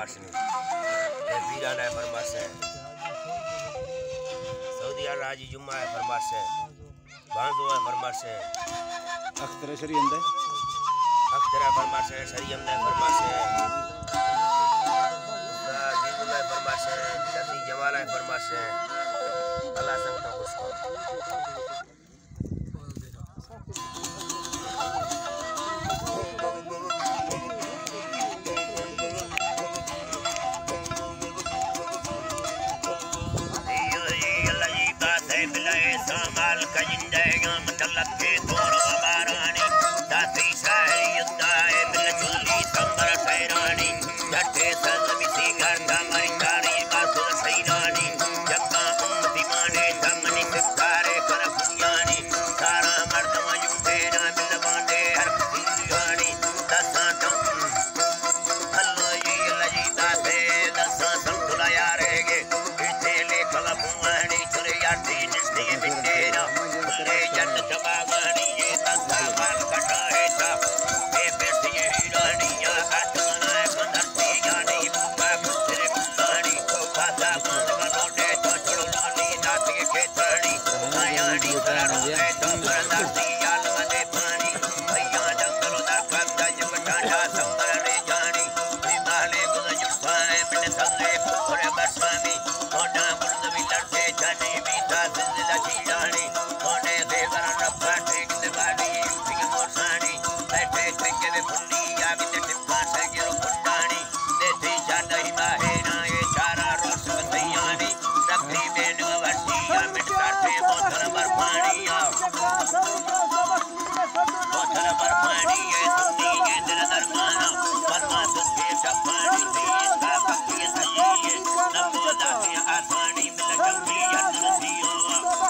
फरमाशनी ये पीराना है फरमाश है सऊदी राजी जुम्मा है फरमाश है बांधो है फरमाश है अख्तर शरीयत है अख्तर है फरमाश है शरीयत है फरमाश है जीतुल है फरमाश है जती जमाल है फरमाश है अल्लाह संगता उसको सामाल कजिंदे गम तलके तोरो बारानी दासी शाही युद्धाए बिल चुल्ली संबर सैरानी जट्टे सजमी सिंगार धमरी कारी बासु सैरानी जक्का उम्मती माने धमनी सितारे कर फुयानी सारा मर्द मयूते ना मिल बांधे हर सिंगानी दसा तुम अल्लाह ये लजी दाते दसा संतुला यारेगे इते ले कला फुआनी चले याती निस्ते बिंदेरा ले जन चबागानी ये दसा बाल कटा है सा ए बेटी ये हीरानिया आत्मा कंदरती यानी बाप तेरे कुलानी फासा मान बनोटे तो चुड़लानी दाती खेतड़ी आयानी सरारो है तो करदासी याल मदे पानी भैया जंगलो दा कब्जा जब टाटा संबर रे जानी विमाले गुजर पाए बिन संगे पुरे बरसामी कोना बुर्द भी लड़ते जाने भी था जिंदला जीरानी कोने देवर रब्बा टेक दे बाड़ी उठी मोरसानी बैठे टेके में फुंडी या भी टिप्पा से गिरो फुंडानी देती जाता ही माहे ना ये चारा रोस बंदियानी रखी में नवस्ती या मिट काटे बोतल भर पानी या बोतल भर पानी ये सुनी ये दिल दरमाना फरमा तुझे सब पानी तेज का पक्की सही नमो दाते आसानी मिल जंगी यदरसियो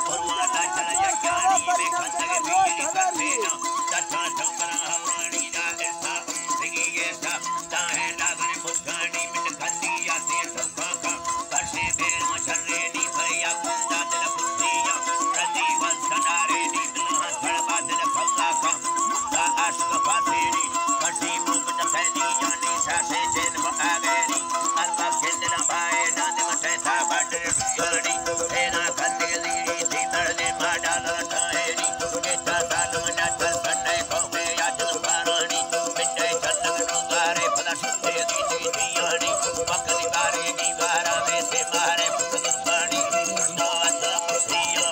फरमा चल यज्ञानी में खंडे बीरी करते ना तथा संकरा हवानी ना ऐसा सिगी ऐसा ताहे लागने मुस्कानी मिल खंडी आते सुखा का करसे बेर मशरे नी भैया कुंदा दिल बुद्धिया रंदी बल सनारे नी बिलहा खड़बा दिल खल्ला का ता आशिक फातेरी करसी मुबत फैली जानी सासे जेल में आ गई अल्लाह के दिल बाए ना दे मटे था बाडर यानी एना खंडे लीरी थी दर्दे माडा लटाएरी केता सालू ना चल सन्ने को पे याद पारानी मिटे चंदन रोगारे फला सुते दी यानी पकड़ी बारे दी बारा में से मारे पुतल पानी नो अंदर मुसियो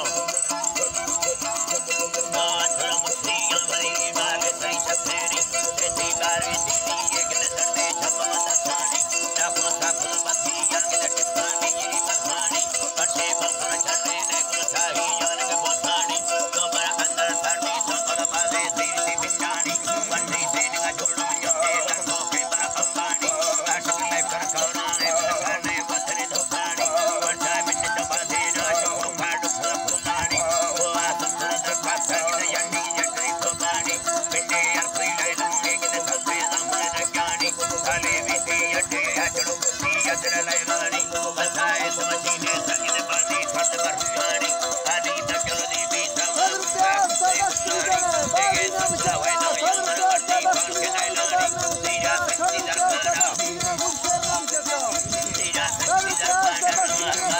भरी मारे सही सफेरी तेरी बारे दी ये गले संडे छपा मतानी ना पोसा फल मती यार के टिपानी ये मतानी बटे बपर चढ़ने ने गुलसाही यार के बोतानी तो बड़ा अंदर सरनी संकल बाजे तेरी बिचानी बंदी से निगा जोड़ो ये लखो के बड़ा अंबानी आशिक ले कर खाना है करने बतने दुकानी बड़ा मिट दबा देना शो फाड़ फुलानी वो आसंतर दरखा कर यंडी जटरी कोबानी बिंदे यार कोई ले लंगे के सबसे सामने रखानी काले विधि अटे अचड़ो यत्र लेवानी बसाए समझीने संगने बानी फट कर हुआनी आनी तकल दी भी सब देगे सबका वैदा यमन करती खान के नैलानी तेरा शक्ति दरबारा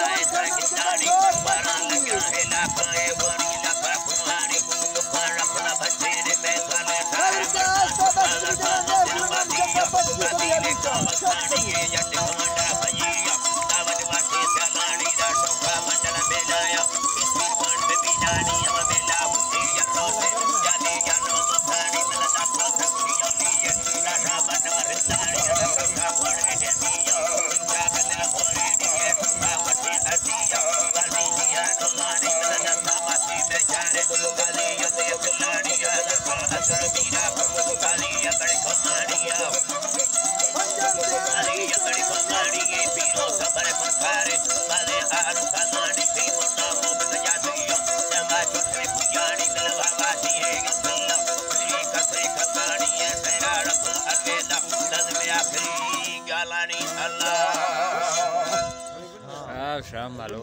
आए सरगितानी बारा लगा है लाखाए वारी लाखा फुहानी दुकान रखना बच्चे ने पैसा ले सारे बादी को मस्तानी ये जट कोंडा भजिया दावत वाटे सलानी दा सोखा मंडल बेलाया इसमें कौन पे बिजानी हम बेला उठी यरो से जाने जानो मस्तानी मिलता को सखियों लिए राधा बटवर तारी रखा पड़ के दिया जागल भोरे दिए बावटी हदिया वाली दिया दुलानी मिलता मासी बेचारे गाली ये दुलानी असर बीरा गाली ये बड़ी कमानिया गाली ये बड़ी कमानी ये पीरो सबर फुकारे वाले आलू कमानी पे मोटा मोहब्बत जादियो जमा छोटे पुजानी मिलवा बाती है गल्ला श्री कसरे कमानी ये सेरा रब अकेला नज़्म आखिरी गालानी अल्लाह शाम वालो